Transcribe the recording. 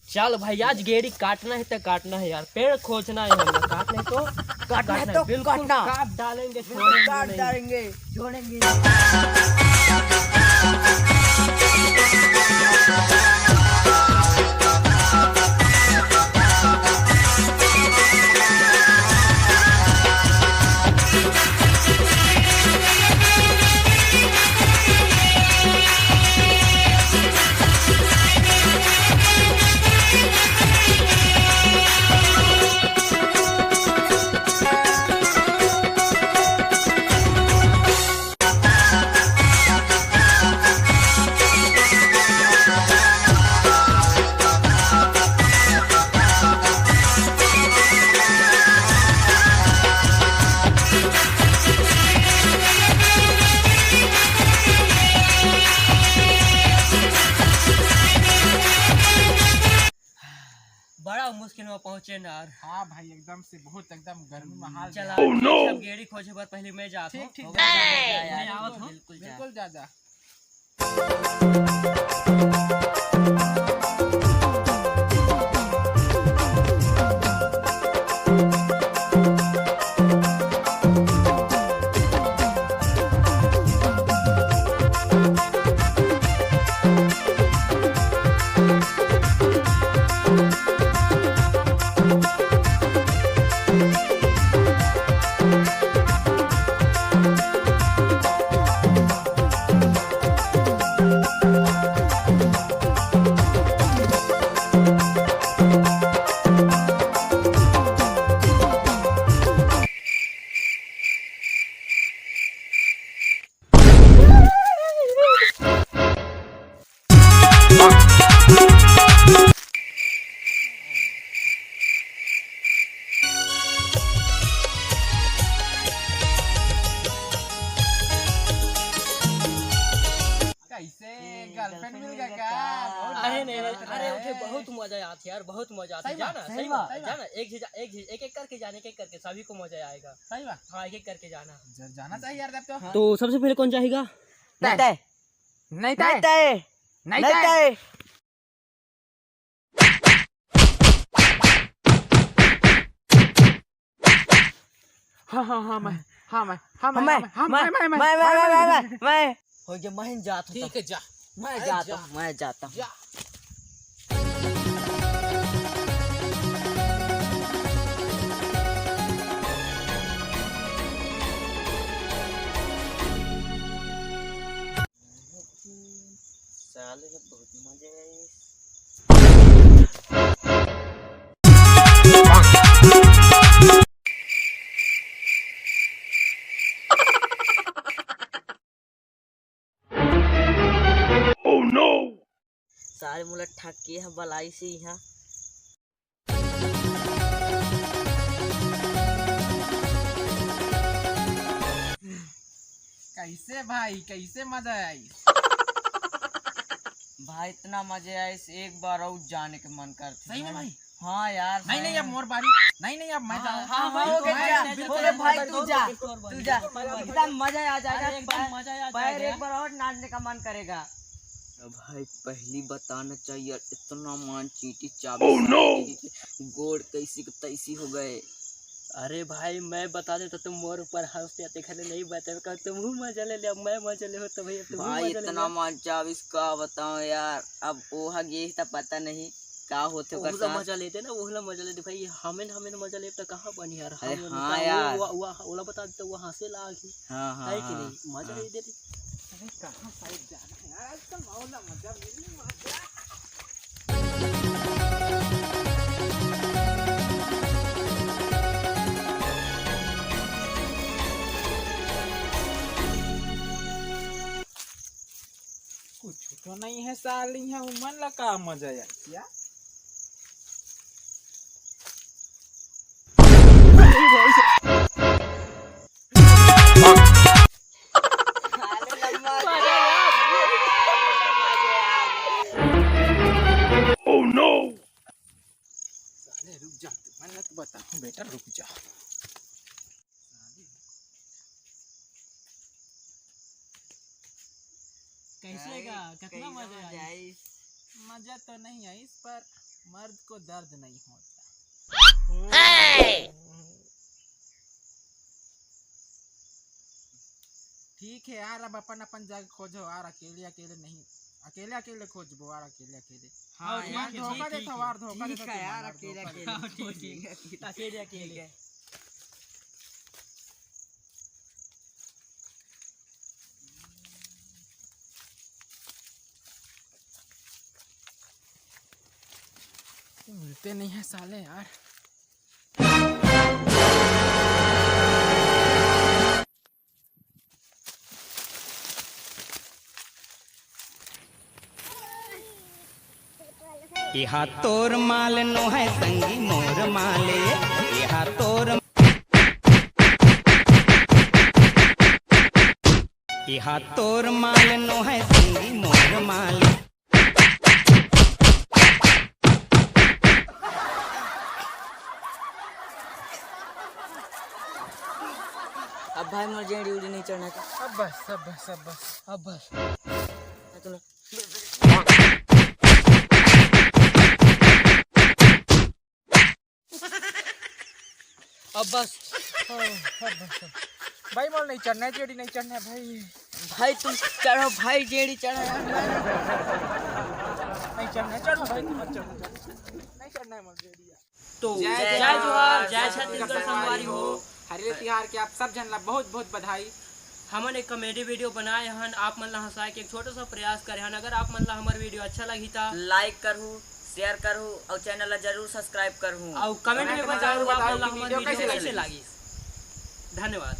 चल भाई आज गेड़ी काटना है तो काटना है यार, पेड़ खोजना है हमें, काटना है तो काटना है तो बिल्कुल काटना। काट डालेंगे, काट डालेंगे, छोड़ेंगे। बड़ा मुश्किल में पहुंचे ना यार। हाँ भाई एकदम से बहुत एकदम गर्मी में हाल चला गया। सब गेड़ी खोजे पर पहले मैं जाता हूं। ठीक हो जा, गया, जा, मैं जा, आवत हूं। बिल्कुल जा जा। कैसे गर्लफ्रेंड मिल गया क्या? अरे नहीं नहीं, अरे उठे बहुत मजा आती यार, बहुत मजा आती है। सही बात, जाना सही सही बात, बात, सही जाना एक एक करके जाने, एक एक करके सभी को मजा आएगा। सही बात। हाँ एक एक करके जाना। जाना चाहिए यार तब तो सबसे पहले कौन जाएगा? नहीं तय, नहीं नहीं तय, नहीं नहीं तय। हाँ हाँ हाँ मैं हो गया, मैं जाता हूँ। ठीक है जा। मैं जाता हूँ, मैं जाता हूँ। जा। साले लोग बहुत मजे आए। सारे मुला ठके हैं बलाई से यहाँ। कैसे भाई कैसे मजा आई? भाई इतना मजे आए, एक बार और जाने के मन करते। सही में भाई? हाँ यार। नहीं नहीं अब मोर बारी। नहीं नहीं अब मैं जाऊँ। हाँ हाँ हो गया, जा हो गया भाई, तू जा तू जा। इतना मजा आ जाएगा, एकदम मजा आ पैर जाएगा। एक बार और नाचने का मन करेगा। भाई पहली बताना चाहिए, इतना मान चीटी चाबी गोड़ कैसी को तैसी हो गए। अरे भाई मैं बता देता तुम मोर ऊपर हंसते आते खले नहीं बता, तुम मजा ले ले, अब मैं मजा ले हो तो भाई तुम भाई मजा ले इतना मान चाबीस का बताओ यार। अब ओहा गे तो पता नहीं का होते ओकर ओहला साथ। मजा लेते ना, ओहला मजा लेते भाई, हमें मजा ले तो कहाँ बनी यार। अरे हमें हाँ बता, यार। वो ओला बता देते, वो हंसे लागी हाँ हाँ है कि हाँ। नहीं, मजा ले देते। कहाँ साइड जाना है यार? आजकल मौला मजा मिली मजा। कुछ तो नहीं है साली यहाँ मन लगा मजा यार क्या? रुक जा, मैं तो बताऊं बेटा, रुक जा। कैसे का कितना मजा आया? मजा तो नहीं है इस पर, मर्द को दर्द नहीं होता। ठीक है यार, अब अपन अपन जगह खोजो यार, अकेले अकेले नहीं, अकेले अकेले खोजबो यार, अकेले अकेले। हाँ यार धोखा देता यार, धोखा ठीक देता है तुम यार, यार, अकेले धोखा अकेले देता। अकेले अकेले मिलते नहीं है साले यार। इहा तोर माल नो है संगी मोर माले, इहा तोर माल नो है संगी मोर माले। अब भाई मोर जेड़ी उड़ी नहीं चढ़ना था। अब बस अब बस अब बस अब बस अब बस भाई मोल नहीं चढ़ना है, जेडी नहीं चढ़ना है भाई। भाई तुम चढ़ो भाई, जेड़ी चढ़ा यार। नहीं चढ़ना है, चढ़ो भाई, तुम मत चढ़ो, नहीं चढ़ना है मोल जेडी यार। तो जय जय जोहार, जोहार, जय जय छत्तीसगढ़ संगवारी हो। हरियर तिहार के आप सब जन ला बहुत बहुत बधाई। हमन एक कॉमेडी वीडियो बनाए हन, आप मन ला हंसाए के एक छोटा सा प्रयास करे हन। अगर आप मन ला हमार वीडियो अच्छा लगी था लाइक करूँ, शेयर करूँ और चैनल ला जरूर सब्सक्राइब करूँ। और कमेंट में कमेंट में बताओ जरूर आप मन ला बताओ कि हमार वीडियो वीडियो कैसे कैसे लगी। धन्यवाद।